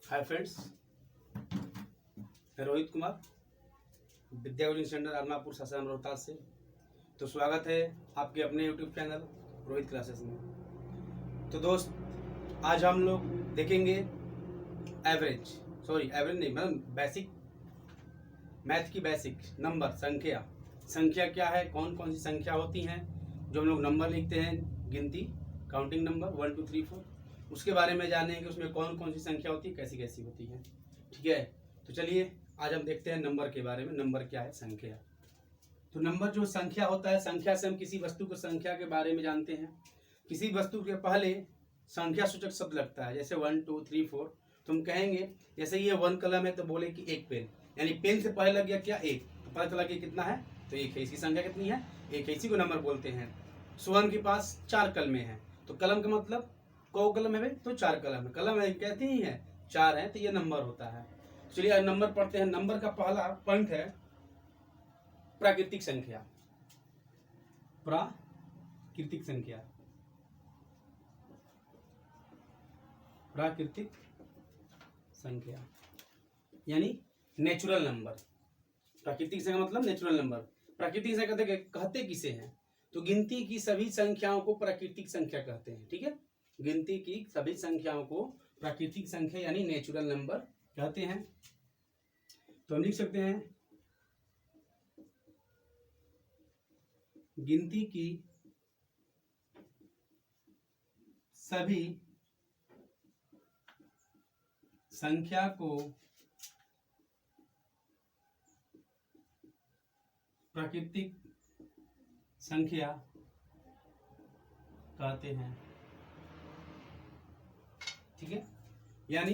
Hi friends, मैं रोहित कुमार विद्या coaching centre अरनापुर Sasaram Rohtas से। तो स्वागत है आपके अपने यूट्यूब चैनल रोहित क्लासेस में। तो दोस्त, आज हम लोग देखेंगे एवरेज नहीं, मतलब बेसिक मैथ की बेसिक नंबर संख्या क्या है, कौन कौन सी संख्या होती हैं जो हम लोग नंबर लिखते हैं, गिनती काउंटिंग नंबर 1 2 3 4, उसके बारे में जानेंगे। उसमें कौन कौन सी संख्या होती है, कैसी कैसी होती है। ठीक है, तो चलिए आज हम देखते हैं नंबर के बारे में। नंबर क्या है? संख्या। तो नंबर जो संख्या होता है, संख्या से हम किसी वस्तु की संख्या के बारे में जानते हैं। किसी वस्तु के पहले संख्या सूचक शब्द लगता है, जैसे 1 2 3 4। तो हम कहेंगे जैसे ये 1 कलम है तो बोले कि एक पेन, यानी पेन से पहले लग गया क्या? एक। तो पता चला कि कितना है, तो एक है। इसकी संख्या कितनी है? एक है। इसी को नंबर बोलते हैं। सुवन के पास 4 कलमें हैं, तो कलम का मतलब कौ कलम है भाई? तो 4 कलम है। कलम है कहते ही है 4 है, तो ये नंबर होता है। चलिए आज नंबर पढ़ते हैं। नंबर का पहला पॉइंट है प्राकृतिक संख्या। प्राकृतिक संख्या, प्राकृतिक संख्या यानी नेचुरल नंबर। प्राकृतिक संख्या मतलब नेचुरल नंबर। प्राकृतिक संख्या कहते किसे हैं? तो गिनती की सभी संख्याओं को प्राकृतिक संख्या कहते हैं। ठीक है, गिनती की सभी संख्याओं को प्राकृतिक संख्या यानी नेचुरल नंबर कहते हैं। तो हम लिख सकते हैं गिनती की सभी संख्या को प्राकृतिक संख्या कहते हैं। ठीक है, यानी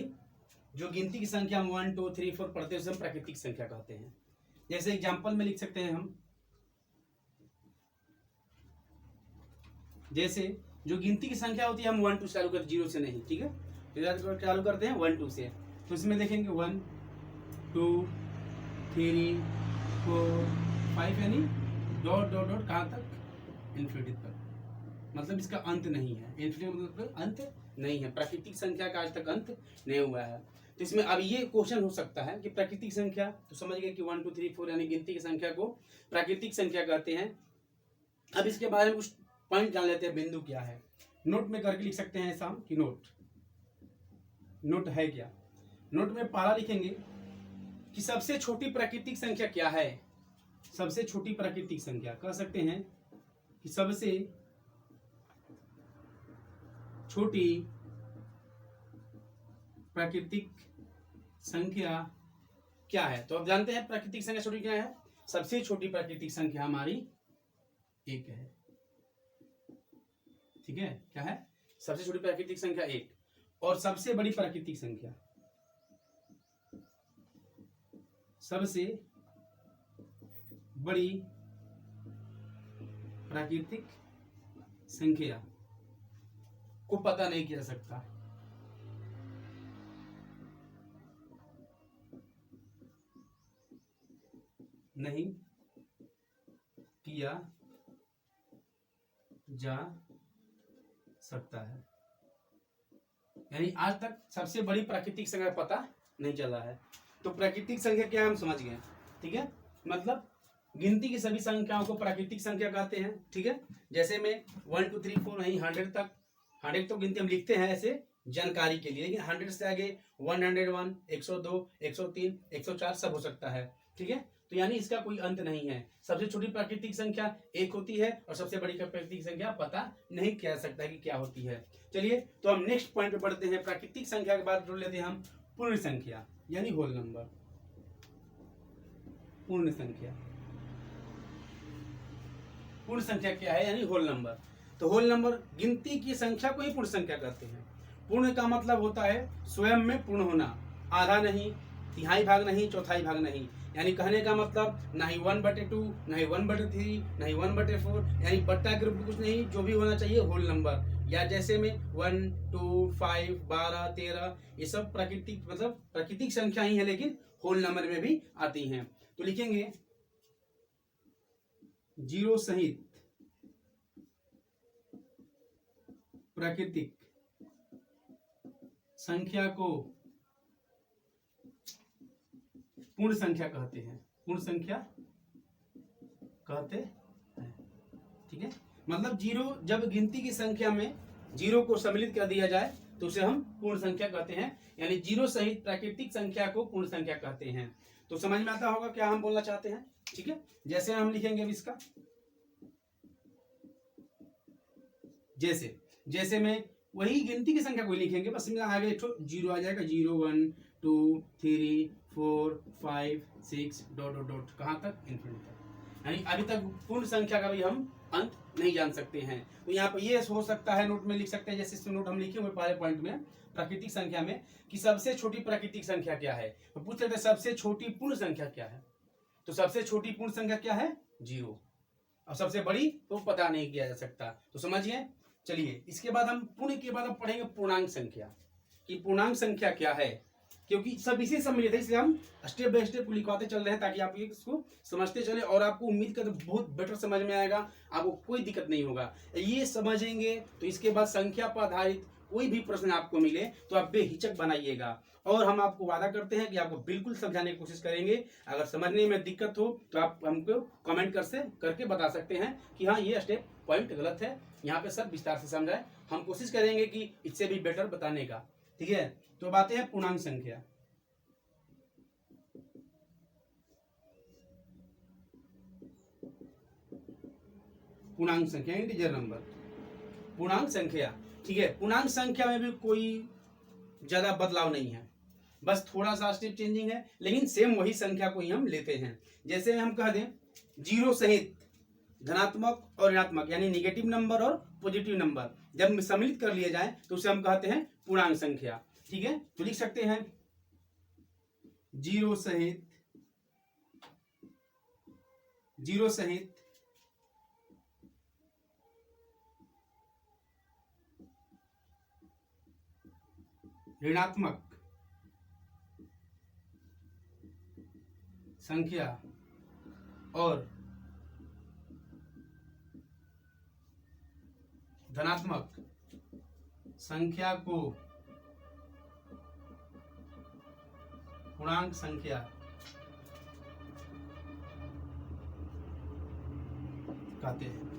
जो गिनती की संख्या हम 1 2 3 4 पढ़ते हैं उसे हम प्राकृतिक संख्या कहते हैं। जैसे एग्जांपल में लिख सकते हैं हम, जैसे जो गिनती की संख्या होती है हम 1 2 चालू करते, 0 से नहीं। ठीक है, तो चालू करते हैं 1 2 से। तो इसमें देखेंगे 1 2 3 4 5, यानी डॉट डॉट डॉट कहाँ तक? इन्फिनिटी तक। मतलब इसका अंत नहीं है। इन्फिनिटी मतलब अंत नहीं है। प्राकृतिक संख्या का आज तक अंत नहीं हुआ है। तो इसमें अब ये क्वेश्चन हो सकता है कि प्राकृतिक संख्या, तो समझ गए कि 1 2 3 4 यानी गिनती की संख्या को प्राकृतिक संख्या कहते हैं। अब इसके बारे में कुछ पॉइंट जान लेते हैं। बिंदु क्या है? नोट में करके लिख सकते हैं ऐसा कि नोट है क्या? नोट में पहला लिखेंगे कि सबसे छोटी प्राकृतिक संख्या क्या है। सबसे छोटी प्राकृतिक संख्या कह सकते हैं कि सबसे छोटी प्राकृतिक संख्या क्या है? तो अब जानते हैं प्राकृतिक संख्या छोटी क्या है। सबसे छोटी प्राकृतिक संख्या हमारी एक है। ठीक है, क्या है? सबसे छोटी प्राकृतिक संख्या एक। और सबसे बड़ी प्राकृतिक संख्या, सबसे बड़ी प्राकृतिक संख्या को पता नहीं किया जा सकता। नहीं किया जा सकता है, यानी आज तक सबसे बड़ी प्राकृतिक संख्या पता नहीं चला है। तो प्राकृतिक संख्या क्या है हम समझ गए। ठीक है, मतलब गिनती की सभी संख्याओं को प्राकृतिक संख्या कहते हैं। ठीक है, जैसे में 1 2 3 4 नहीं 100 तक, 100 तो गिनती हम लिखते हैं ऐसे जानकारी के लिए, लेकिन 100 से आगे 101 102 103 104 सब हो सकता है। ठीक है, तो यानी इसका कोई अंत नहीं है। सबसे छोटी प्राकृतिक संख्या एक होती है और सबसे बड़ी प्राकृतिक संख्या पता नहीं किया जा सकता है कि क्या होती है। चलिए तो हम नेक्स्ट पॉइंट पे पढ़ते हैं। प्राकृतिक संख्या के बाद जोड़ लेते हैं हम पूर्ण संख्या यानी होल नंबर। पूर्ण संख्या, पूर्ण संख्या क्या है? यानी होल नंबर। तो होल नंबर गिनती की संख्या को ही पूर्ण संख्या कहते हैं। पूर्ण का मतलब होता है स्वयं में पूर्ण होना, आधा नहीं, तिहाई भाग नहीं, चौथाई भाग नहीं। यानी कहने का मतलब ना ही 1/2, ना ही 1/3, ना ही 1/4, यानी बट्टा के रूप में कुछ नहीं, जो भी होना चाहिए होल नंबर। या जैसे में 1 2 5 12 13, ये सब प्राकृतिक मतलब प्राकृतिक संख्या ही है, लेकिन होल नंबर में भी आती हैं। तो लिखेंगे 0 सहित प्राकृतिक संख्या को पूर्ण संख्या कहते हैं, पूर्ण संख्या कहते हैं। ठीक है, मतलब जीरो, जब गिनती की संख्या में जीरो को सम्मिलित कर दिया जाए तो उसे हम पूर्ण संख्या कहते हैं, यानी जीरो सहित प्राकृतिक संख्या को पूर्ण संख्या कहते हैं। तो समझ में आता होगा क्या हम बोलना चाहते हैं। ठीक है, जैसे हम लिखेंगे अब इसका, जैसे जैसे में वही गिनती की संख्या को लिखेंगे, बस आगे एक जीरो आ जाएगा, 0 1 2 3 4 5 6 डॉट डॉट डॉट कहाँ तक, इन्फिनिटी तक। यानी अभी तक पूर्ण संख्या का भी हम अंत नहीं जान सकते हैं। तो यहाँ पे ये हो सकता है, नोट में लिख सकते हैं, जैसे इसमें नोट हम लिखे हुए पहले पॉइंट में प्राकृतिक संख्या में कि सबसे छोटी प्राकृतिक संख्या क्या है, तो पूछ सकते हैं सबसे छोटी पूर्ण संख्या क्या है। तो सबसे छोटी पूर्ण संख्या क्या है, 0, और सबसे बड़ी तो पता नहीं किया जा सकता। तो समझिए, चलिए इसके बाद हम पूर्ण के बाद हम पढ़ेंगे पूर्णांक संख्या, कि पूर्णांक संख्या क्या है, क्योंकि सब इसी सम्मिलित है, इसलिए हम स्टेप बाय स्टेप लिखवाते चल रहे हैं ताकि आप इसको समझते चले, और आपको उम्मीद करते बहुत बेटर समझ में आएगा, आपको कोई दिक्कत नहीं होगा। ये समझेंगे तो इसके बाद संख्या पर आधारित कोई भी प्रश्न आपको मिले तो आप बेहिचक बनाइएगा, और हम आपको वादा करते हैं कि आपको बिल्कुल समझाने की कोशिश करेंगे। अगर समझने में दिक्कत हो तो आप हमको कमेंट करके बता सकते हैं कि हाँ ये स्टेप पॉइंट गलत है, यहाँ पे सब विस्तार से समझाए, हम कोशिश करेंगे कि इससे भी बेटर बताने का। ठीक है, तो बातें हैं पूर्णांक संख्या। पूर्णांक संख्या इंटीजर नंबर, पूर्णांक संख्या। ठीक है, पूर्णांक संख्या में भी कोई ज्यादा बदलाव नहीं है, बस थोड़ा सा स्टेप चेंजिंग है, लेकिन सेम वही संख्या को ही हम लेते हैं। जैसे हम कह दें जीरो सहित धनात्मक और ऋणात्मक यानी निगेटिव नंबर और पॉजिटिव नंबर जब सम्मिलित कर लिए जाए तो उसे हम कहते हैं पूर्णांक संख्या। ठीक है, तो लिख सकते हैं जीरो सहित ऋणात्मक संख्या और धनात्मक संख्या को पूर्णांक संख्या कहते हैं।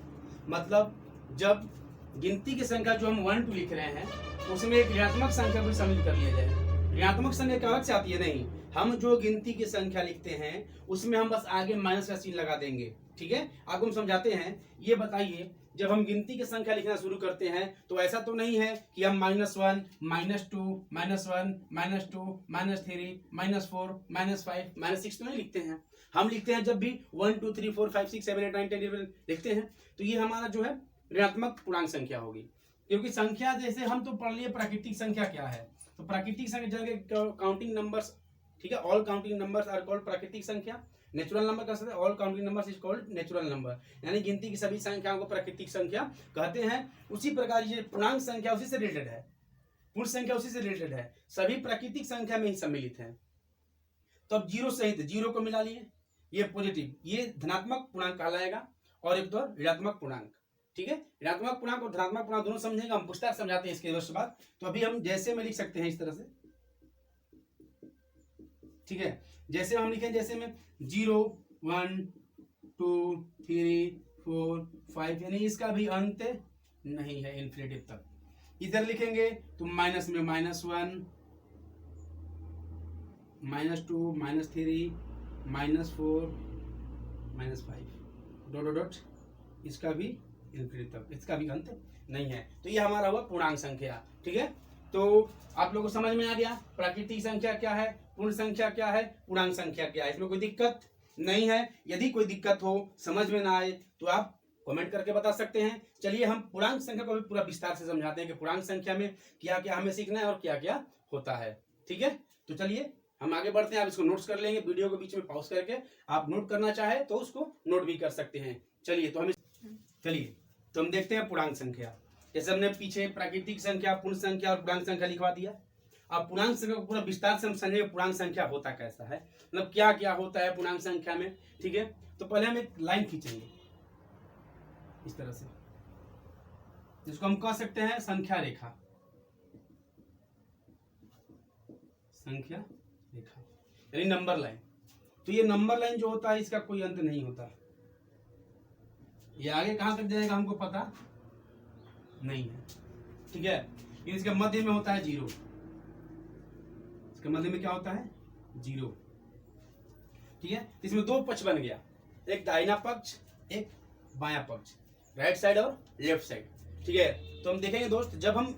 मतलब जब गिनती की संख्या जो हम 1 2 लिख रहे हैं उसमें एक ऋणात्मक संख्या को शामिल कर लिया जाए। ऋणात्मक संख्या क्या अलग से आती है, नहीं, हम जो गिनती की संख्या लिखते हैं उसमें हम बस आगे माइनस का चिन्ह लगा देंगे। ठीक है, आपको हम समझाते हैं। ये बताइए, जब हम गिनती की संख्या लिखना शुरू करते हैं तो ऐसा तो नहीं है कि हम -1 -2 -1 -2 -3 -4 -5 -6 तो नहीं लिखते हैं। हम लिखते हैं जब भी 1 2 3 4 5 6 7 8 9 10 11 लिखते हैं तो ये हमारा जो है ऋणात्मक पूर्णांक संख्या होगी। क्योंकि संख्या जैसे हम तो पढ़ लिए प्राकृतिक संख्या क्या है, तो प्राकृतिक संख्या काउंटिंग नंबर्स, ठीक है, all counting numbers are called प्राकृतिक संख्या। नेचुरल नंबर कह सकते हैं, all counting numbers is called natural number, यानी गिनती की सभी संख्याओं को प्राकृतिक संख्या कहते हैं। उसी प्रकार ये पूर्णांक संख्या उसी से रिलेटेड है, पूर्ण संख्या उसी से रिलेटेड है, सभी प्राकृतिक संख्या में ही सम्मिलित है। तो अब जीरो सहित जीरो को मिला लिए, ये पॉजिटिव, ये धनात्मक पूर्णांक कहलाएगा, और एक तो ऋणात्मक पूर्णांक। ठीक है, ऋणात्मक पूर्णांक और धनात्मक पूर्णांक दोनों समझेंगे, हम विस्तार समझाते हैं इसके बाद। तो अभी हम जैसे में लिख सकते हैं इस तरह से। ठीक है, जैसे हम लिखें, जैसे में 0 1 2 3 4 5, यानी इसका भी अंत नहीं है इन्फिनिटिव तक। इधर लिखेंगे तो माइनस में -1 -2 -3 -4 -5 डॉट डॉट डॉट, इसका भी इन्फिनिटी तक, इसका भी अंत नहीं है। तो ये हमारा हुआ पूर्णांक संख्या। ठीक है, तो आप लोगों को समझ में आ गया प्राकृतिक संख्या क्या है, पूर्ण संख्या क्या है, पूर्णांक संख्या क्या है। इसमें कोई दिक्कत नहीं है। यदि कोई दिक्कत हो, समझ में ना आए तो आप कमेंट करके बता सकते हैं। चलिए हम पूर्णांक संख्या को भी पूरा विस्तार से समझाते हैं कि पूर्णांक संख्या में क्या क्या हमें सीखना है और क्या क्या होता है। ठीक है, तो चलिए हम आगे बढ़ते हैं। आप इसको नोट्स कर लेंगे, वीडियो को बीच में पॉज करके आप नोट करना चाहे तो उसको नोट भी कर सकते हैं। चलिए तो हम देखते हैं पूर्णांक संख्या। जैसे हमने पीछे प्राकृतिक संख्या, पूर्ण संख्या और पूर्णांक संख्या लिखवा दिया। अब पूर्णांक संख्या को पूरा विस्तार से हम समझेंगे पूर्णांक संख्या होता कैसा है, मतलब क्या क्या होता है पूर्णांक संख्या में। ठीक है, तो पहले हम एक लाइन खींचेंगे इस तरह से, जिसको हम कह सकते हैं संख्या रेखा। संख्या रेखा यानी नंबर लाइन। तो ये नंबर लाइन जो होता है इसका कोई अंत नहीं होता। ये आगे कहाँ तक जाएगा हमको पता नहीं है, ठीक है। इसके मध्य में होता है 0, इसके मध्य में क्या होता है 0, ठीक है। इसमें दो पक्ष बन गया, एक दाहिना पक्ष एक बायां पक्ष, राइट साइड और लेफ्ट साइड, ठीक है। तो हम देखेंगे दोस्त, जब हम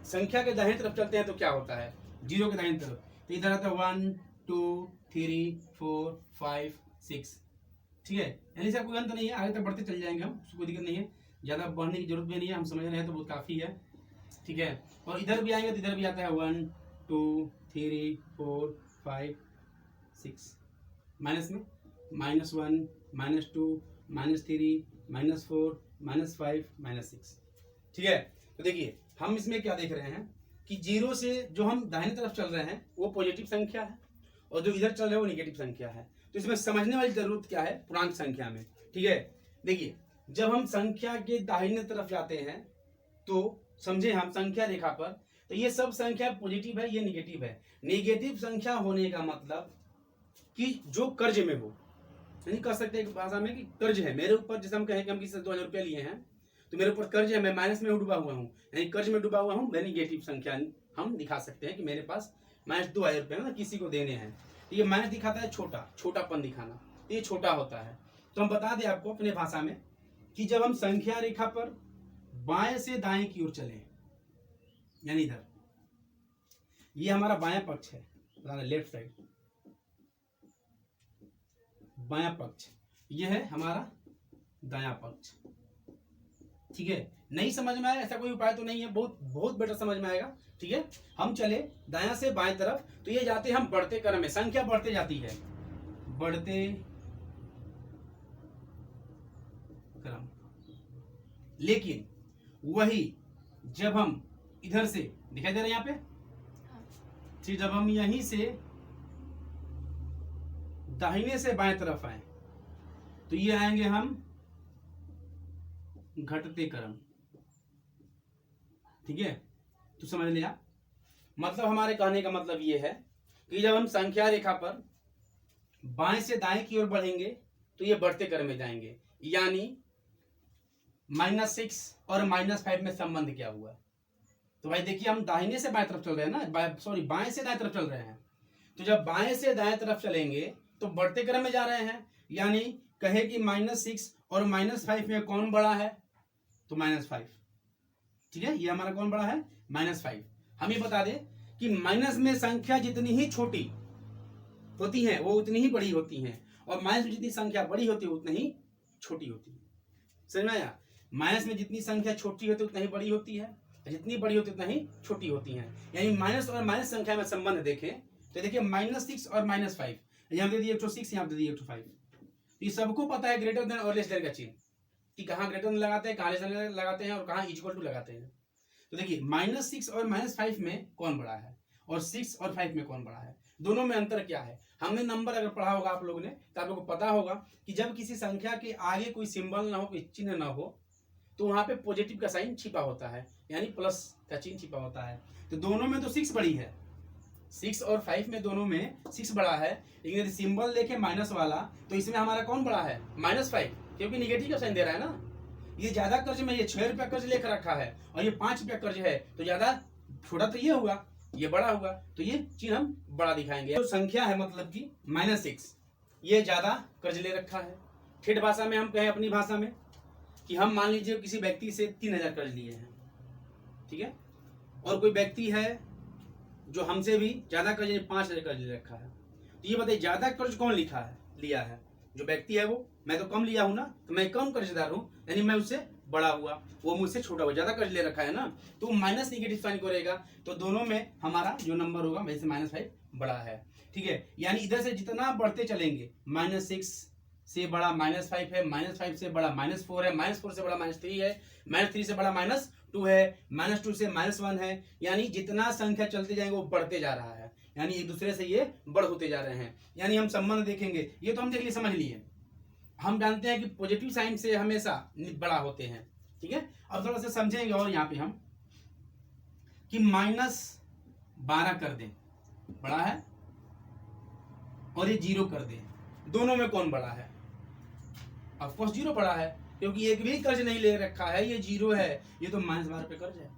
संख्या के दाहिने तरफ चलते हैं तो क्या होता है, 0 के दाहिने तरफ, तो इधर आता है 1 2 3 4 5 6, ठीक है। यानी इसका कोई अंत नहीं है, आगे तक बढ़ते चल जाएंगे हम, उसको कोई दिक्कत नहीं है, ज़्यादा बढ़ने की जरूरत भी नहीं है, हम समझ रहे हैं तो बहुत काफ़ी है, ठीक है। और इधर भी आएंगे तो इधर भी आता है 1 2 3 4 5 6, माइनस में -1 -2 -3 -4 -5 -6, ठीक है। तो देखिए हम इसमें क्या देख रहे हैं कि 0 से जो हम दाहिने तरफ चल रहे हैं वो पॉजिटिव संख्या है, और जो इधर चल रहे हैं वो निगेटिव संख्या है। तो इसमें समझने वाली जरूरत क्या है पूर्णांक संख्या में, ठीक है। देखिए जब हम संख्या के दाहिने तरफ जाते हैं तो समझे हम संख्या रेखा पर, तो ये सब संख्या पॉजिटिव है, ये निगेटिव है। निगेटिव संख्या होने का मतलब कि जो कर्ज में हो, नहीं कह सकते एक भाषा में कि कर्ज है मेरे ऊपर, जैसे हम कहें कि हम किसी से 2000 रुपया लिए हैं तो मेरे ऊपर कर्ज है, मैं माइनस में डूबा हुआ हूँ, यानी कर्ज में डूबा हुआ हूँ, मैं निगेटिव संख्या हम दिखा सकते हैं कि मेरे पास -2000 रुपये ना किसी को देने हैं। तो ये माइनस दिखाता है छोटापन दिखाना, तो ये छोटा होता है। तो हम बता दें आपको अपने भाषा में कि जब हम संख्या रेखा पर बाएं से दाएं की ओर चले, यानी इधर ये हमारा बायां पक्ष है, लेफ्ट साइड बायां पक्ष, ये है हमारा दायां पक्ष, ठीक है। नहीं समझ में आया ऐसा कोई उपाय तो नहीं है, बहुत बहुत बेटर समझ में आएगा, ठीक है। हम चले दायां से बाएं तरफ, तो ये जाते हम बढ़ते क्रम में, संख्या बढ़ते जाती है, बढ़ते क्रम। लेकिन वही जब हम इधर से दिखाई दे रहे हैं यहाँ पे, ठीक, जब हम यहीं से दाहिने से बाएं तरफ आए तो ये आएंगे हम घटते क्रम, ठीक है। तो समझ लिया, मतलब हमारे कहने का मतलब ये है कि जब हम संख्या रेखा पर बाएं से दाएं की ओर बढ़ेंगे तो ये बढ़ते क्रम में जाएंगे, यानी -6 और -5 में संबंध क्या हुआ। तो भाई देखिए हम दाहिने से बाएं तरफ चल रहे हैं ना, सॉरी बाएं से दाएं तरफ चल रहे हैं, तो जब बाएं से दाएं तरफ चलेंगे तो बढ़ते क्रम में जा रहे हैं, यानी कहे कि -6 और -5 में कौन बड़ा है, तो -5, ठीक है। ये हमारा कौन बड़ा है, -5। हम ये बता दें कि माइनस में संख्या जितनी ही छोटी होती है वो उतनी ही बड़ी होती है, और माइनस में जितनी संख्या बड़ी होती है उतनी ही छोटी होती है। समझ में आया, माइनस में जितनी संख्या छोटी होती है उतनी ही बड़ी होती है, जितनी बड़ी होती है उतना ही छोटी होती है। यानी माइनस और माइनस संख्या में संबंध देखें तो देखिए -6 और -5, यहाँ दे दिए 106, यहाँ दे दिए 105। ये सबको पता है ग्रेटर देन और लेस देन का चिन्ह, कि कहाँ ग्रेटर देन लगाते हैं, कहाँ लेस देन लगाते हैं, और कहाँ इक्वल टू लगाते हैं। तो देखिए -6 और -5 में कौन बड़ा है, और 6 और 5 में कौन बड़ा है, दोनों में अंतर क्या है। हमने नंबर अगर पढ़ा होगा आप लोगों ने तो आप लोगों को पता होगा कि जब किसी संख्या के आगे कोई सिंबल ना हो, कोई चिन्ह ना हो, तो वहां पे पॉजिटिव का साइन छिपा होता है, यानी प्लस का चिन्ह छिपा होता है। तो दोनों में तो 6 बड़ी है, 6 और 5 में दोनों में 6 बड़ा है, लेकिन यदि सिंबल देखे माइनस वाला तो इसमें हमारा कौन बड़ा है, -5, क्योंकि निगेटिव का साइन दे रहा है ना। ये ज्यादा कर्ज में, ये 6 रुपया कर्ज लेकर रखा है और ये 5 रुपया कर्ज है, तो ज्यादा छोटा तो ये हुआ, ये बड़ा हुआ, तो ये चिन्ह हम बड़ा दिखाएंगे। तो संख्या है मतलब कि -6, ये ज्यादा कर्ज ले रखा है। ठेठ भाषा में हम कहें अपनी भाषा में कि हम मान लीजिए किसी व्यक्ति से 3000 कर्ज लिए हैं, ठीक है, और कोई व्यक्ति है जो हमसे भी ज्यादा कर्ज 5000 कर्ज ले रखा है। तो ये बताइए ज्यादा कर्ज कौन लिया है, जो व्यक्ति है वो, मैं तो कम लिया हूं ना, तो मैं कम कर्जदार हूं, यानी मैं उससे बड़ा हुआ, वो मुझसे छोटा हुआ, ज्यादा कर्ज ले रखा है ना, तो माइनस निगेटिव साइन करेगा, तो दोनों में हमारा जो नंबर होगा वैसे -5 बड़ा है, ठीक है। यानी इधर से जितना बढ़ते चलेंगे, -6 से बड़ा -5 है, -5 से बड़ा -4 है, -4 से बड़ा -3 है, -3 से बड़ा -2 है, -2 से -1 है, यानी जितना संख्या चलते जाएंगे वो बढ़ते जा रहा है, यानी एक दूसरे से ये बढ़ होते जा रहे हैं। यानी हम संबंध देखेंगे, ये तो हम देख लिए, समझ लिए, हम जानते हैं कि पॉजिटिव साइन से हमेशा बड़ा होते हैं, ठीक है। अब थोड़ा सा समझेंगे, और यहाँ पे हम कि -12 कर दें बड़ा है और ये 0 कर दें दोनों में कौन बड़ा है? ऑफ कोर्स जीरो बड़ा है, क्योंकि एक भी कर्ज नहीं ले रखा है, ये जीरो है, ये तो -12 पे कर्ज है,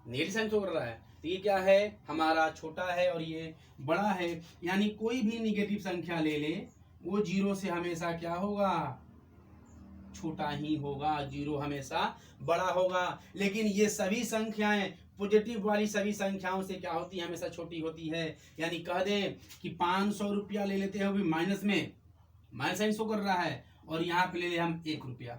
नेगेटिव साइन शो कर रहा है। तो ये क्या है? हमारा छोटा है और ये बड़ा है, यानी कोई भी निगेटिव संख्या ले ले वो जीरो से हमेशा क्या होगा? छोटा ही होगा, जीरो हमेशा बड़ा होगा। लेकिन ये सभी संख्याएं पॉजिटिव वाली सभी संख्याओं से क्या होती है? हमेशा छोटी होती है। यानी कह दें कि 500 रुपया ले लेते हैं, वो भी माइनस में, माइनस साइन शो कर रहा है, और यहाँ पे ले ले हम 1 रुपया,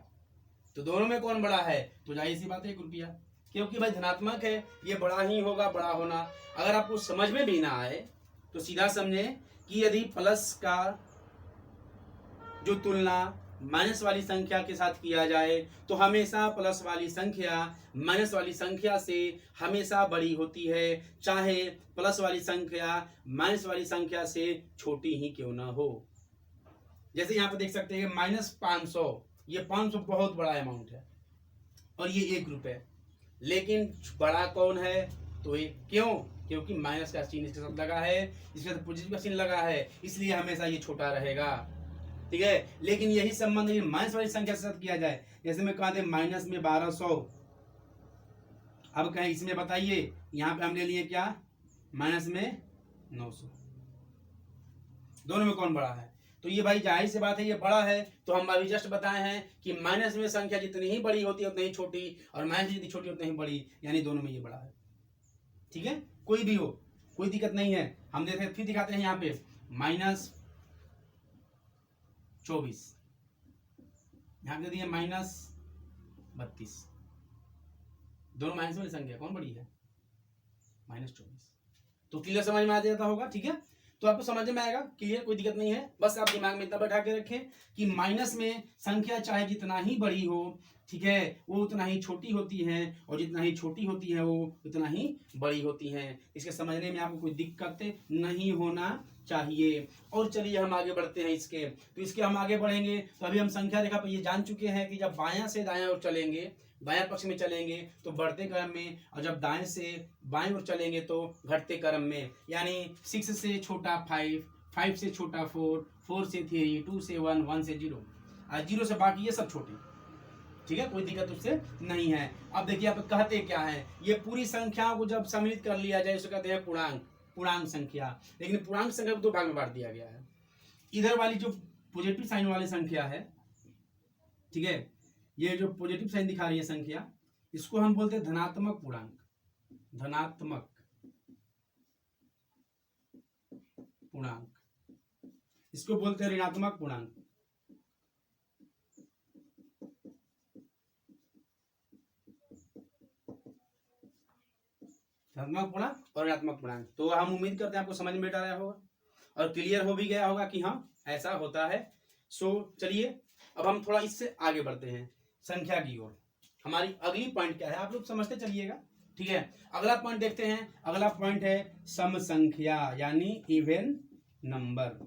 तो दोनों में कौन बड़ा है? तो जाहिर सी बात है 1 रुपया, क्योंकि भाई धनात्मक है, ये बड़ा ही होगा, बड़ा होना। अगर आपको समझ में भी ना आए तो सीधा समझे कि यदि प्लस का जो तुलना माइनस वाली संख्या के साथ किया जाए तो हमेशा प्लस वाली संख्या माइनस वाली संख्या से हमेशा बड़ी होती है, चाहे प्लस वाली संख्या माइनस वाली संख्या से छोटी ही क्यों ना हो। जैसे यहाँ पे देख सकते हैं -500, ये 500 बहुत बड़ा अमाउंट है और ये 1 रुपये, लेकिन बड़ा कौन है? तो ये क्यों? क्योंकि माइनस का चिन्ह इसके साथ लगा है, इसके साथ पॉजिटिव का चिन्ह लगा है, इसलिए हमेशा ये छोटा रहेगा। ठीक है, लेकिन यही संबंध ये माइनस वाली संख्या के साथ किया जाए, जैसे मैं कहते माइनस में 1200, अब कहें इसमें बताइए, यहां पे हम ले लिए क्या? माइनस में 900, दोनों में कौन बड़ा है? तो ये भाई जाहिर सी बात है ये बड़ा है। तो हम अभी जस्ट बताए हैं कि माइनस में संख्या जितनी ही बड़ी होती है उतनी ही छोटी, और माइनस जितनी छोटी उतनी ही बड़ी, यानी दोनों में ये बड़ा है। ठीक है, कोई भी हो, कोई दिक्कत नहीं है। हम देखें फिर दिखाते हैं यहाँ पे -24, यहाँ पे दिए -32, दोनों माइनस वाली संख्या कौन बड़ी है? -24। तो क्लियर समझ में आ जाता होगा। ठीक है, तो आपको समझ में आएगा, क्लियर, कोई दिक्कत नहीं है। बस आप दिमाग में इतना बैठा के रखें कि माइनस में संख्या चाहे जितना ही बड़ी हो, ठीक है, वो उतना ही छोटी होती है, और जितना ही छोटी होती है वो उतना ही बड़ी होती है। इसके समझने में आपको कोई दिक्कत नहीं होना चाहिए। और चलिए हम आगे बढ़ते हैं इसके। तो इसके हम आगे बढ़ेंगे तो अभी हम संख्या रेखा पर ये जान चुके हैं कि जब बायां से दायां ओर चलेंगे, बायां पक्ष में चलेंगे तो बढ़ते क्रम में, और जब दाएं से बाएं ओर चलेंगे तो घटते क्रम में। यानी 6 से छोटा 5, 5 से छोटा 4, 4 से 3, 2 से 1, 1 से 0, और 0 से बाकी ये सब छोटे। ठीक है, कोई दिक्कत उससे नहीं है। अब देखिए आप कहते क्या है, ये पूरी संख्याओं को जब सम्मिलित कर लिया जाए उसे कहते हैं पूर्णांक, पूर्णांक संख्या। लेकिन पूर्णांक संख्या को 2 भाग में बांट दिया गया है। इधर वाली जो पॉजिटिव साइन वाली संख्या है, ठीक है, ये जो पॉजिटिव साइन दिखा रही है संख्या, इसको हम बोलते हैं धनात्मक पूर्णांक, धनात्मक पूर्णांक। इसको बोलते हैं ऋणात्मक पूर्णांक। धनात्मक पूर्णांक और ऋणात्मक पूर्णांक। तो हम उम्मीद करते हैं आपको समझ में आ रहा होगा और क्लियर हो भी गया होगा कि हाँ ऐसा होता है। सो चलिए अब हम थोड़ा इससे आगे बढ़ते हैं संख्या की ओर। हमारी अगली पॉइंट क्या है आप लोग समझते चलिएगा। ठीक है, अगला पॉइंट देखते हैं। अगला पॉइंट है सम संख्या यानी इवन नंबर।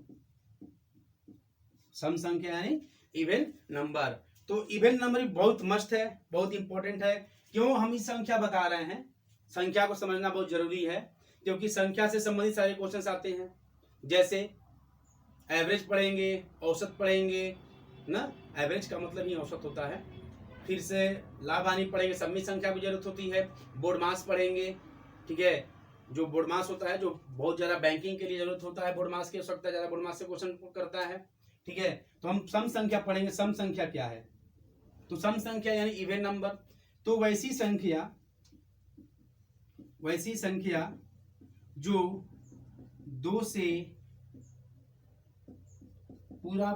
सम संख्या यानी इवन नंबर। तो इवन नंबर बहुत मस्त है, बहुत इंपॉर्टेंट है। क्यों हम इस संख्या बता रहे हैं? संख्या को समझना बहुत जरूरी है क्योंकि संख्या से संबंधित सारे क्वेश्चन आते हैं। जैसे एवरेज पढ़ेंगे, औसत पढ़ेंगे ना, एवरेज का मतलब ही औसत होता है। फिर से लाभ हानि पढ़ेंगे, सम्मित संख्या की जरूरत होती है। बोर्ड मास पढ़ेंगे, ठीक है, जो बोर्ड मास होता है, जो बहुत ज़्यादा बैंकिंग के लिए जरूरत होता है, बोर्ड मास की आवश्यकता ज़्यादा बोर्ड मास से क्वेश्चन करता है। ठीक है, तो हम सम संख्या पढ़ेंगे। सम संख्या क्या है? तो सम संख्या यानी इवन नंबर। तो वैसी संख्या जो 2 से पूरा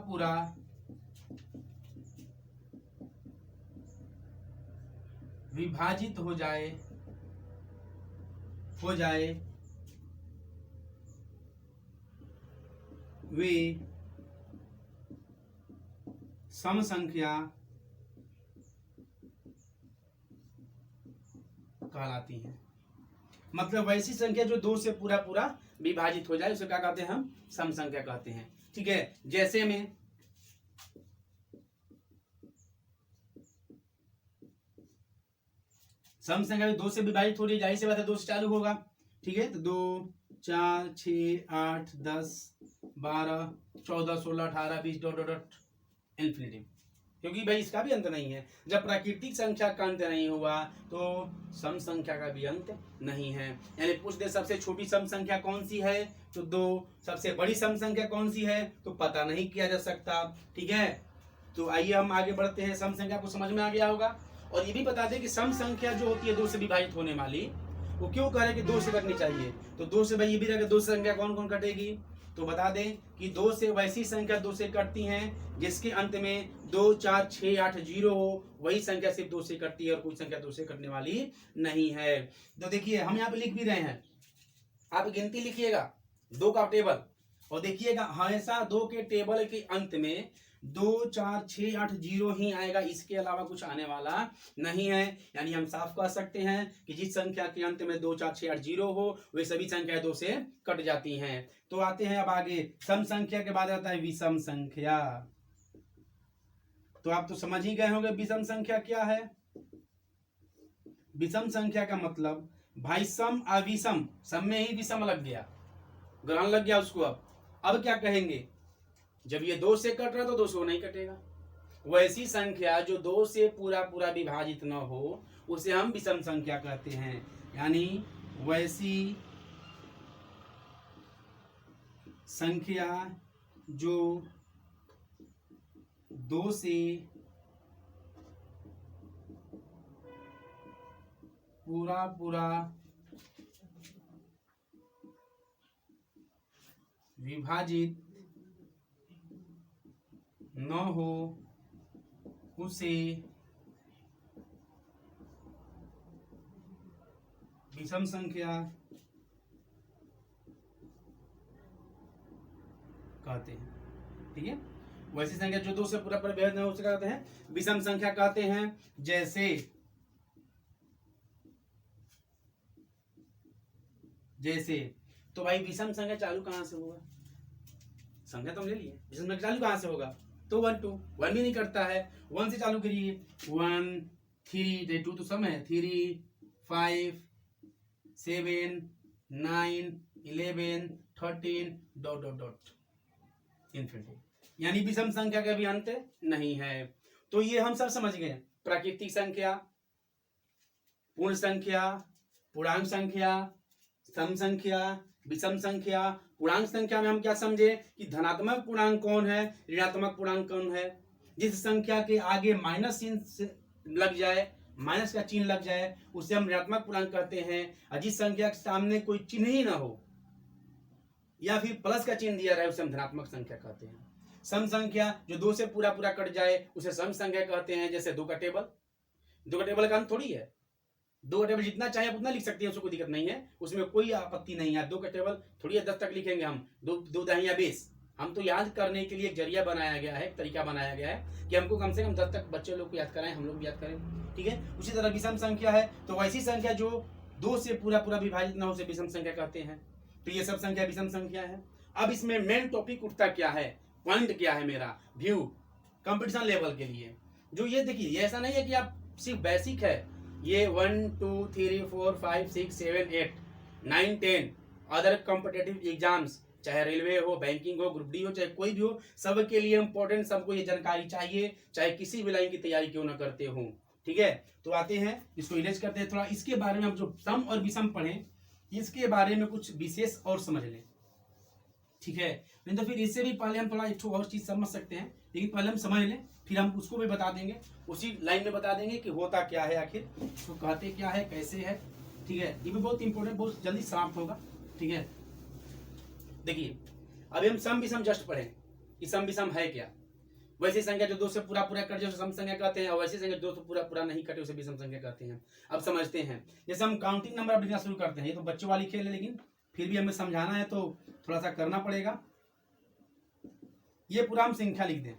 विभाजित हो जाए वे सम संख्या कहलाती हैं। मतलब वैसी संख्या जो 2 से पूरा विभाजित हो जाए उसे क्या कहते हैं? हम सम संख्या कहते हैं। ठीक है, जैसे में सम संख्या 2 से विभाजित हो रही है, जाहिर सी बात है 2 से चालू होगा। ठीक है, तो 2, 4, 6, 8, 10, 12 14 16 18 20 डॉट डॉट डॉट इन्फिनिटिव, क्योंकि भाई इसका भी अंत नहीं है। जब प्राकृतिक संख्या का अंत नहीं हुआ तो सम संख्या का भी अंत नहीं है। यानी पूछ दे सबसे छोटी सम संख्या कौन सी है तो 2, सबसे बड़ी सम संख्या कौन सी है तो पता नहीं किया जा सकता। ठीक है, तो आइए हम आगे बढ़ते हैं। सम संख्या को समझ में आ गया होगा। और ये भी बता दें कि सम संख्या जो होती है 2 से विभाजित होने वाली, वो क्यों कह रहे कि 2 से कटनी चाहिए। तो 2 से भाई ये भी रहेगा 2 से संख्या कौन कौन कटेगी, तो बता दें कि 2 से वैसी संख्या 2 से कटती हैं जिसके अंत में 2 4 6 8 0 हो, वही संख्या सिर्फ 2 से कटती है और कोई संख्या 2 से कटने वाली नहीं है। तो देखिए हम यहाँ पे लिख भी रहे हैं, आप गिनती लिखिएगा 2 का टेबल और देखिएगा हमेशा 2 के टेबल के अंत में 2 4 6 8 0 ही आएगा, इसके अलावा कुछ आने वाला नहीं है। यानी हम साफ कह सकते हैं कि जिस संख्या के अंत में 2 4 6 8 0 हो वे सभी संख्याएं 2 से कट जाती हैं। तो आते हैं अब आगे, सम संख्या के बाद आता है विषम संख्या। तो आप तो समझ ही गए होंगे विषम संख्या क्या है। विषम संख्या का मतलब भाई सम अविषम, सम में ही विषम लग गया, ग्रहण लग गया उसको। अब क्या कहेंगे, जब ये 2 से कट रहा तो 2 से नहीं कटेगा। वैसी संख्या जो 2 से पूरा पूरा विभाजित न हो उसे हम विषम संख्या कहते हैं। यानी वैसी संख्या जो 2 से पूरा पूरा विभाजित न हो उसे विषम संख्या कहते हैं। ठीक है, वैसी संख्या जो 2 से पूरा पूरा विभाजित न हो उसे कहते हैं विषम संख्या कहते हैं। जैसे तो भाई विषम संख्या चालू कहां से होगा, संख्या तो हम ले लिए, विषम संख्या चालू कहां से होगा तो 1 2, 1 भी नहीं करता है, 1 से चालू करिए 1 3 2 तो सम है 3 5 7 9 11 13 डॉट डॉट डॉट इन्फिनिटी। यानी विषम संख्या का भी अंत नहीं है। तो ये हम सब समझ गए, प्राकृतिक संख्या, पूर्ण संख्या, पूर्णांक संख्या, सम संख्या, विषम संख्या। पूर्णांक संख्या में हम क्या समझे कि धनात्मक पूर्णांक कौन है, ऋणात्मक पूर्णांक कौन है। जिस संख्या के आगे माइनस चिन्ह लग जाए, माइनस का चिन्ह लग जाए उसे हम ऋणात्मक पूर्णांक कहते हैं। और जिस संख्या के सामने कोई चिन्ह ही ना हो या फिर प्लस का चिन्ह दिया रहे उसे हम धनात्मक संख्या कहते हैं। सम संख्या जो 2 से पूरा पूरा कट जाए उसे सम संख्या कहते हैं। जैसे 2 का टेबल का अंत थोड़ी है, 2 का टेबल जितना चाहे आप उतना लिख सकते हैं, उसको कोई दिक्कत नहीं है, उसमें कोई आपत्ति नहीं है। 2 का टेबल थोड़ी है 10 तक लिखेंगे हम, 2 दाहिया 20। हम तो याद करने के लिए एक जरिया बनाया गया है, एक तरीका बनाया गया है कि हमको कम से कम 10 तक बच्चे लोग को याद कराएं, हम लोग भी याद करें। ठीक है, उसी तरह विषम संख्या है तो वैसी संख्या जो 2 से पूरा पूरा विभाजित न हो उसे विषम संख्या कहते हैं। तो ये सब संख्या विषम संख्या है। अब इसमें मेन टॉपिक उठता क्या है, पॉइंट क्या है मेरा व्यू कंपटीशन लेवल के लिए। जो ये देखिए, ये ऐसा नहीं है कि आप सिर्फ बेसिक है, ये 1 2 3 4 5 6 7 8 9 10 अदर कॉम्पिटेटिव एग्जाम्स, चाहे रेलवे हो, बैंकिंग हो, ग्रुप डी हो, चाहे कोई भी हो, सब के लिए इम्पोर्टेंट, सबको ये जानकारी चाहिए, चाहे किसी भी लाइन की तैयारी क्यों ना करते हो। ठीक है, तो आते हैं इसको इरेज करते हैं। थोड़ा इसके बारे में हम जो सम और विषम पढ़ें इसके बारे में कुछ विशेष और समझ लें। ठीक है, नहीं तो फिर इससे भी पहले हम थोड़ा एक और चीज समझ सकते हैं, लेकिन पहले हम समझ लें फिर हम उसको भी बता देंगे, उसी लाइन में बता देंगे कि होता क्या है, आखिर उसको कहते क्या है, कैसे है। ठीक है, ये भी बहुत इंपॉर्टेंट, बहुत जल्दी समाप्त होगा। ठीक है, देखिए अभी हम सम विषम जस्ट पढ़ें कि सम विषम है क्या। वैसी संख्या जो 2 से पूरा पूरा कट जाए उसे सम संख्या कहते हैं, और वैसी संख्या 2 से पूरा पूरा नहीं कटे उसे विषम संख्या कहते हैं। अब समझते हैं, जैसे हम काउंटिंग नंबर अब लिखना शुरू करते हैं। ये तो बच्चों वाली खेल है, लेकिन फिर भी हमें समझाना है तो थोड़ा सा करना पड़ेगा। ये पूरा हम संख्या लिख दें,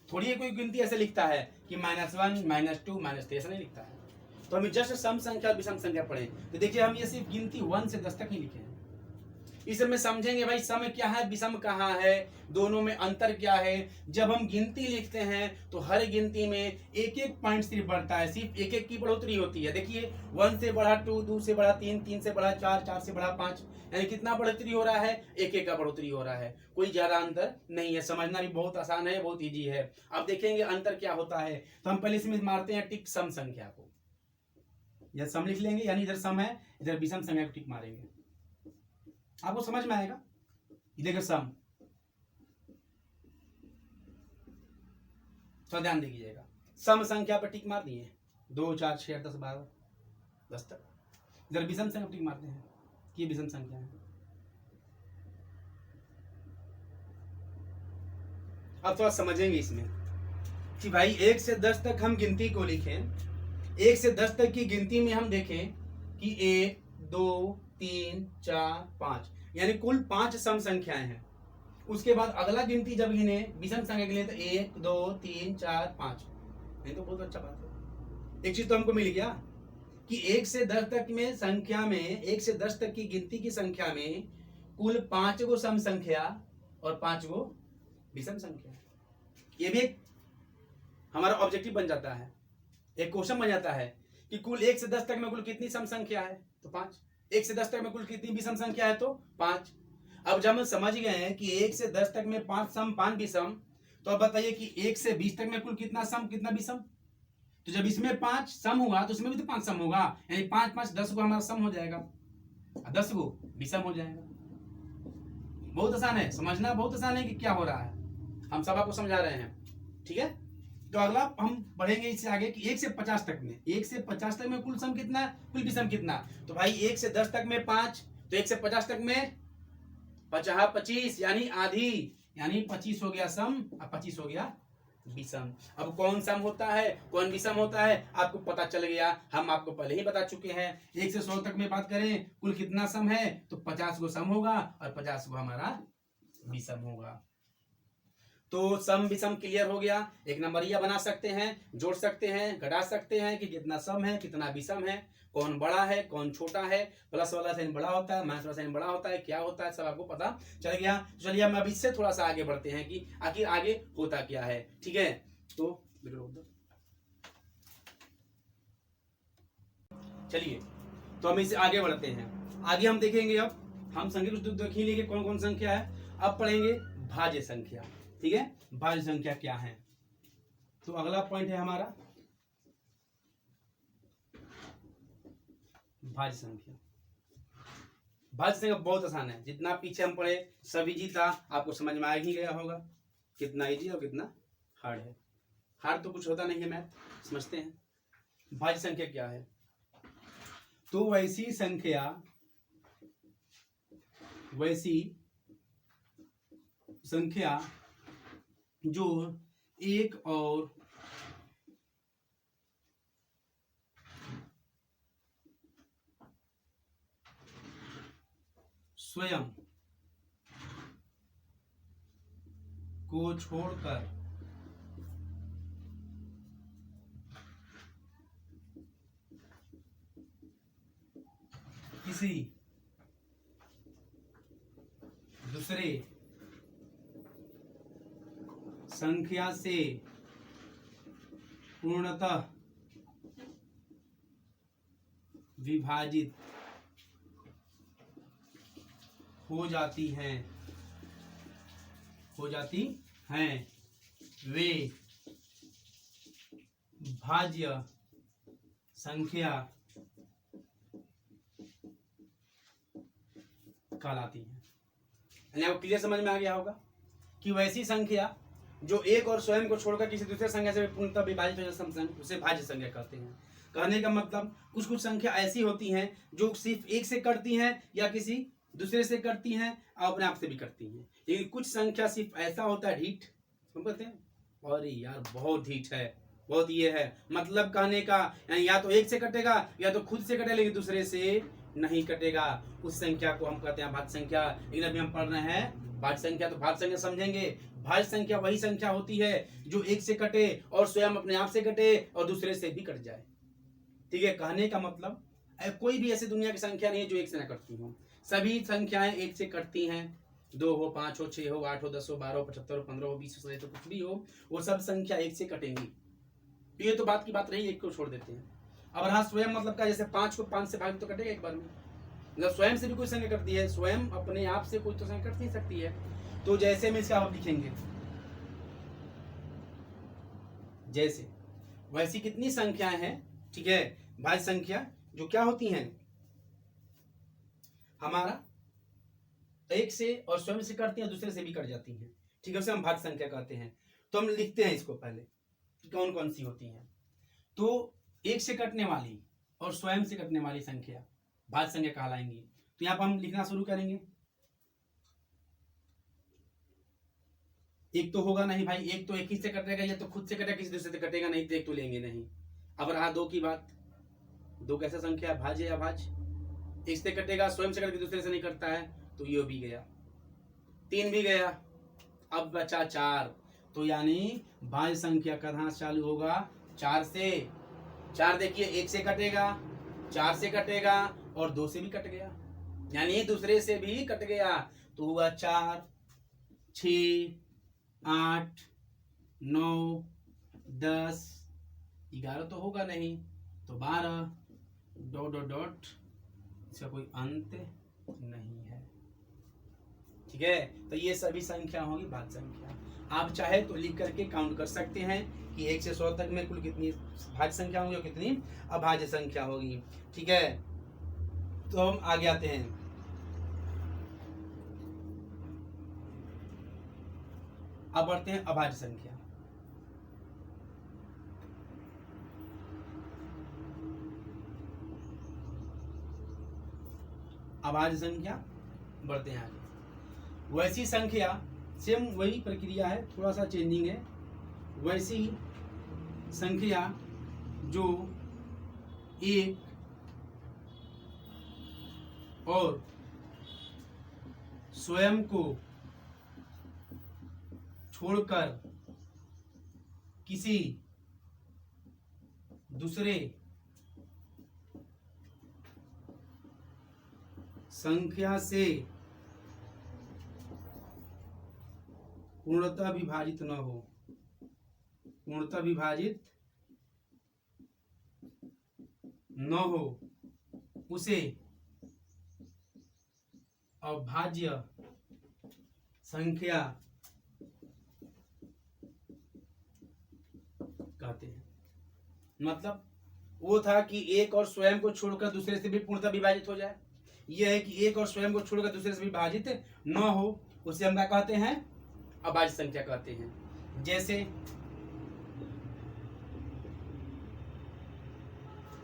थोड़ी कोई गिनती ऐसे लिखता है कि -1 -2 -3, ऐसा नहीं लिखता है। तो हमें जस्ट सम संख्या और विषम संख्या पढ़े तो देखिए हम ये सिर्फ गिनती 1 से 10 तक ही लिखे हैं। इसमें समझेंगे भाई सम क्या है, विषम कहाँ है, दोनों में अंतर क्या है। जब हम गिनती लिखते हैं तो हर गिनती में एक एक पॉइंट सिर्फ बढ़ता है, सिर्फ एक एक की बढ़ोतरी होती है। देखिए 1 से बढ़ा 2, 2 से बढ़ा 3, 3 से बढ़ा 4, 4 से बढ़ा 5, यानी कितना बढ़ोतरी हो रहा है, एक एक का बढ़ोतरी हो रहा है, कोई ज्यादा अंतर नहीं है। समझना भी बहुत आसान है, बहुत ईजी है। अब देखेंगे अंतर क्या होता है। तो हम पहले इसमें मारते हैं टिक सम संख्या को, या सम लिख लेंगे, यानी इधर सम है, इधर विषम संख्या को टिक मारेंगे, आपको समझ में आएगा। देखो सम, तो ध्यान दीजिएगा, सम संख्या पर टिक मार दिए, 2, 4, 6, 8, 10, 12, 10 तक। इधर विषम संख्या टिक मारते हैं कि विषम संख्या है। अब थोड़ा समझेंगे इसमें कि भाई 1 से 10 तक हम गिनती को लिखें, 1 से 10 तक की गिनती में हम देखें कि 1, 2, 3, 4, 5, यानी कुल 5 सम संख्याएं हैं। उसके बाद अगला गिनती जब गिने विषम संख्या के लिए तो 1, 2, 3, 4, 5, नहीं तो बहुत अच्छा बात है। एक चीज तो हमको मिल गया कि 1 से 10 तक में संख्या में, 1 से 10 तक की गिनती की संख्या में कुल 5 गो सम संख्या और 5 गो विषम संख्या। ये भी एक हमारा ऑब्जेक्टिव बन जाता है, एक क्वेश्चन बन जाता है कि कुल 1 से 10 तक में कुल कितनी सम संख्या है, तो 5। 1 से 10 तक में कुल कितनी विषम संख्या है, तो 5। अब जब हम समझ गए हैं कि 1 से 10 तक में 5 सम 5 विषम, तो अब बताइए कि 1 से 20 तक में कुल कितना सम कितना विषम। तो जब इसमें 5 सम हुआ तो इसमें भी तो 5 सम होगा, यानी 5 5 10 को हमारा सम हो जाएगा, 10 को विषम हो जाएगा। बहुत आसान है, समझना बहुत आसान है कि क्या हो रहा है, हम सब आपको समझा रहे हैं, ठीक है। तो अगला हम बढ़ेंगे इससे आगे कि 1 से 50 तक में, 1 से 50 तक में कुल सम कितना, कुल विषम कितना। तो भाई 1 से 10 तक में 5, तो 1 से 50 तक में 50 25, यानी आधी, यानी 25 हो गया सम और 25 हो गया विषम। अब कौन सम होता है कौन विषम होता है आपको पता चल गया, हम आपको पहले ही बता चुके हैं। 1 से 100 तक में बात करें कुल कितना सम है, तो 50 गो सम होगा और 50 गो हमारा विषम होगा। तो सम विषम क्लियर हो गया, एक नंबरिया बना सकते हैं, जोड़ सकते हैं, घटा सकते हैं कि कितना सम है कितना विषम है, कौन बड़ा है कौन छोटा है, प्लस वाला साइन बड़ा होता है माइनस वाला साइन बड़ा होता है, क्या होता है सब आपको पता चल गया। चलिए हम अब इससे थोड़ा सा आगे बढ़ते हैं कि आखिर आगे होता क्या है, ठीक है। तो चलिए तो हम इससे आगे बढ़ते हैं। आगे हम देखेंगे, अब हम संख्या कुछ देख ही लेंगे कौन कौन संख्या है। अब पढ़ेंगे भाज्य संख्या, ठीक है, भाज्य संख्या क्या है। तो अगला पॉइंट है हमारा भाज्य संख्या। भाज्य संख्या बहुत आसान है, जितना पीछे हम पढ़े सब इजी था, आपको समझ में आ ही गया होगा कितना इजी और कितना हार्ड है। हार्ड तो कुछ होता नहीं है, मैथ समझते हैं। भाज्य संख्या क्या है, तो वैसी संख्या जो एक और स्वयं को छोड़कर किसी दूसरे संख्या से पूर्णतः विभाजित हो जाती हैं वे भाज्य संख्या कहलाती है। यानी आपको क्लियर समझ में आ गया होगा कि वैसी संख्या जो एक और स्वयं को छोड़कर किसी दूसरे संख्या से पूर्णतः विभाजित हो जाए उसे भाज्य संख्या कहते हैं। कहने का मतलब कुछ कुछ संख्या ऐसी होती हैं जो सिर्फ एक से कटती हैं या किसी दूसरे से कटती हैं और अपने आप से भी कटती हैं, लेकिन कुछ संख्या सिर्फ ऐसा होता है ढीठ, समझते हैं, और यार बहुत ढीठ है, बहुत ये है मतलब कहने का, यानी या तो एक से कटेगा या तो खुद से कटेगा लेकिन दूसरे से नहीं कटेगा, उस संख्या को हम कहते हैं भाज्य संख्या। लेकिन अभी हम पढ़ रहे हैं भाज्य संख्या, तो भाज्य संख्या समझेंगे। भाज्य संख्या वही संख्या होती है जो एक से कटे और स्वयं अपने आप से कटे और दूसरे से भी कट जाए, ठीक है। कहने का मतलब कोई भी ऐसी दुनिया की संख्या नहीं है जो एक से न कटती हो, सभी संख्याएं 1 से कटती हैं, 2 हो, 5 हो, 6 हो, 8 हो, 10 हो, 12 हो, 75 हो, 15 हो, 20 हो, तो कुछ भी हो, वो सब संख्या 1 से कटेंगी। तो ये तो बात की बात रही, 1 को छोड़ देते हैं। अब रहा स्वयं, मतलब क्या, जैसे 5 को 5 से भाग तो कटेगा एक बार में, मतलब स्वयं से भी कोई संख्या कटती है, स्वयं अपने आप से कोई तो संख्या कट नहीं सकती है। तो जैसे में इसका आप लिखेंगे, जैसे वैसी कितनी संख्याएं हैं, ठीक है, भाज्य संख्या जो क्या होती हैं, हमारा 1 से और स्वयं से कटती हैं, दूसरे से भी कट जाती हैं, ठीक है, उसे हम भाज्य संख्या कहते हैं। तो हम लिखते हैं इसको पहले कि कौन कौन सी होती हैं। तो 1 से कटने वाली और स्वयं से कटने वाली संख्या भाज्य संख्या कहलाएंगी। तो यहाँ पर हम लिखना शुरू करेंगे। एक तो होगा नहीं भाई, एक तो एक ही से कटेगा, या तो खुद से कटेगा, किसी दूसरे से कटेगा नहीं, तो एक तो लेंगे नहीं। अब रहा 2 की बात। 2 कैसा संख्या है, भाज्य या अभाज्य, एक से कटेगा, स्वयं से कटेगा, दूसरे से नहीं कटता है, तो ये भी गया। 3 भी गया। अब बचा 4, तो यानी भाज्य संख्या का कहाँ चालू होगा, 4 से। 4 देखिए 1 से कटेगा, 4 से कटेगा और 2 से भी कट गया, यानी दूसरे से भी कट गया, तो हुआ 4, 6, 8, 9, 10, 11 तो होगा नहीं, तो 12, ... इसका कोई अंत नहीं है, ठीक है। तो ये सभी संख्या होगी भाज्य संख्या। आप चाहे तो लिख करके काउंट कर सकते हैं कि 1 से 100 तक में कुल कितनी भाज्य संख्या होगी और कितनी अभाज्य संख्या होगी, ठीक है। तो हम आगे आते हैं। अब बढ़ते हैं अभाज्य संख्या। अभाज्य संख्या बढ़ते हैं आगे। वैसी संख्या, सेम वही प्रक्रिया है, थोड़ा सा चेंजिंग है। वैसी संख्या जो 1 और स्वयं को छोड़कर किसी दूसरे संख्या से पूर्णतः विभाजित न हो, पूर्णतः विभाजित न हो, उसे अभाज्य संख्या कहते हैं। मतलब वो था कि 1 और स्वयं को छोड़कर दूसरे से भी पूर्णतः विभाजित हो जाए, यह है कि 1 और स्वयं को छोड़कर दूसरे से भी विभाजित न हो, उसे हम क्या कहते हैं, अभाज्य संख्या कहते हैं।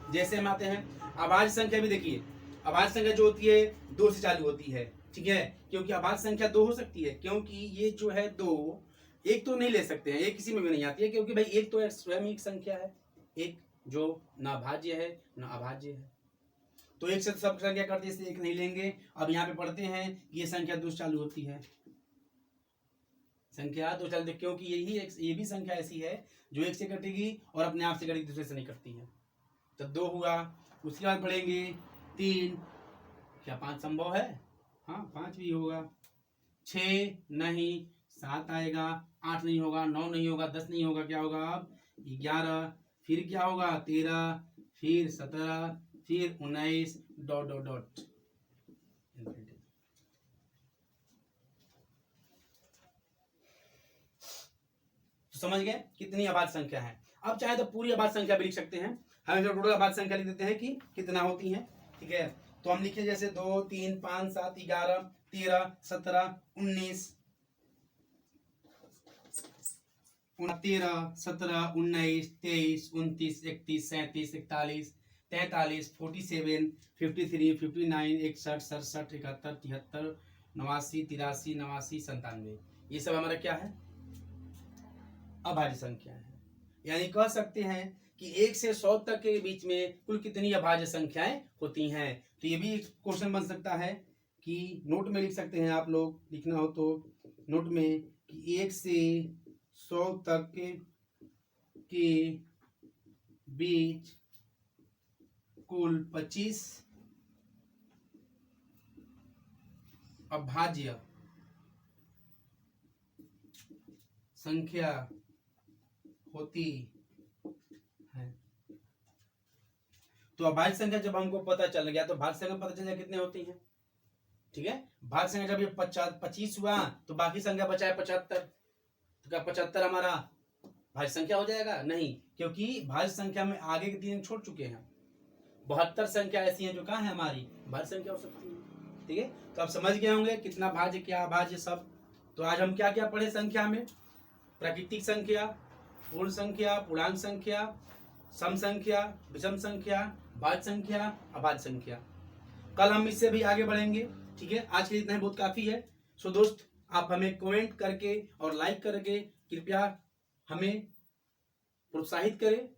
जैसे हम आते हैं अभाज्य संख्या भी। देखिए अभाज्य संख्या जो होती है 2 से चालू होती है, ठीक है, क्योंकि अभाज्य संख्या 2 हो सकती है, क्योंकि ये जो है 2, एक तो नहीं ले सकते हैं, एक किसी में भी नहीं आती है, क्योंकि भाई एक तो स्वयं एक संख्या है, एक जो ना भाज्य है ना अभाज्य है, तो एक से सब संख्या करते हैं, इसलिए एक नहीं लेंगे। अब यहाँ पे पढ़ते हैं ये संख्या 2 से चालू होती है, संख्या 2 चालू, क्योंकि ये भी संख्या ऐसी है जो 1 से कटेगी और अपने आप से कटेगी, दूसरे से नहीं कटती है। तो 2 हुआ, उसके बाद पढ़ेंगे 3, क्या 5 संभव है, हाँ 5 भी होगा, 6 नहीं, 7 आएगा, 8 नहीं होगा, 9 नहीं होगा, 10 नहीं होगा, क्या होगा अब 11, फिर क्या होगा 13, फिर 17, फिर 19 ... तो समझ गए कितनी अभाज्य संख्या है। अब चाहे तो पूरी अभाज्य संख्या भी लिख सकते हैं, हम टोटल अभाज्य संख्या लिख देते हैं कि कितना होती है, ठीक है। तो हम लिखे जैसे 2, 3, 5, 7, 11, 13, 17, 19, 13, 17, 19, 23, 29, 31, 37, 41, 43, 47, 53, 59, 61, 67, 71, 73, 89, 83, 89, 97, ये सब हमारा क्या है, अभाज्य संख्या है। यानी कह सकते हैं कि 1 से 100 तक के बीच में कुल कितनी अभाज्य संख्याएं होती हैं। तो ये भी क्वेश्चन बन सकता है कि नोट में लिख सकते हैं आप लोग, लिखना हो तो नोट में कि 1 से 100 तक के बीच कुल 25 अभाज्य संख्या होती है। तो अभाज्य संख्या जब हमको पता चल गया तो भाज्य संख्या पता चल गया कितने होती हैं। ठीक है, भाज्य संख्या जब ये 25 हुआ तो बाकी संख्या बचा है 75, तो क्या 75 हमारा भाज्य संख्या हो जाएगा? नहीं, क्योंकि भाज्य संख्या में आगे के 3 छोड़ चुके हैं। 72 संख्या ऐसी हैं जो कहाँ है हमारी भाज्य संख्या हो सकती है। ठीक है, तो आप समझ गए होंगे कितना भाज्य क्या अभाज्य सब। तो आज हम क्या क्या पढ़े संख्या में? प्राकृतिक संख्या, पूर्ण संख्या, पूर्णांक संख्या, सम संख्या, विषम संख्या, भाज्य संख्या, अभाज्य संख्या। कल हम इससे भी आगे बढ़ेंगे। ठीक है, आज के लिए इतना ही बहुत काफी है। सो दोस्त, आप हमें कमेंट करके और लाइक करके कृपया हमें प्रोत्साहित करें।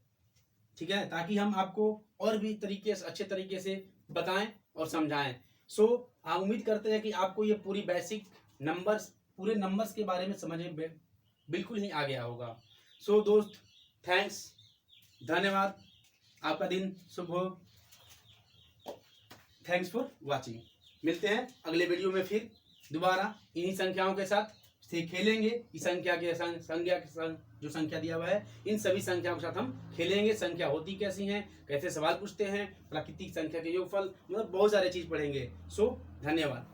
ठीक है, ताकि हम आपको और भी तरीके से अच्छे तरीके से बताएं और समझाएं। सो उम्मीद करते हैं कि आपको ये पूरी बेसिक नंबर्स, पूरे नंबर्स के बारे में समझ में बिल्कुल ही आ गया होगा। सो दोस्त, थैंक्स, धन्यवाद, आपका दिन शुभ हो। Thanks for watching. मिलते हैं अगले वीडियो में फिर दोबारा इन्हीं संख्याओं के साथ से खेलेंगे। इस संख्या के संग जो संख्या दिया हुआ है, इन सभी संख्याओं के साथ हम खेलेंगे। संख्या होती कैसी हैं, कैसे सवाल पूछते हैं, प्राकृतिक संख्या के योगफल, मतलब बहुत सारे चीज पढ़ेंगे। सो धन्यवाद।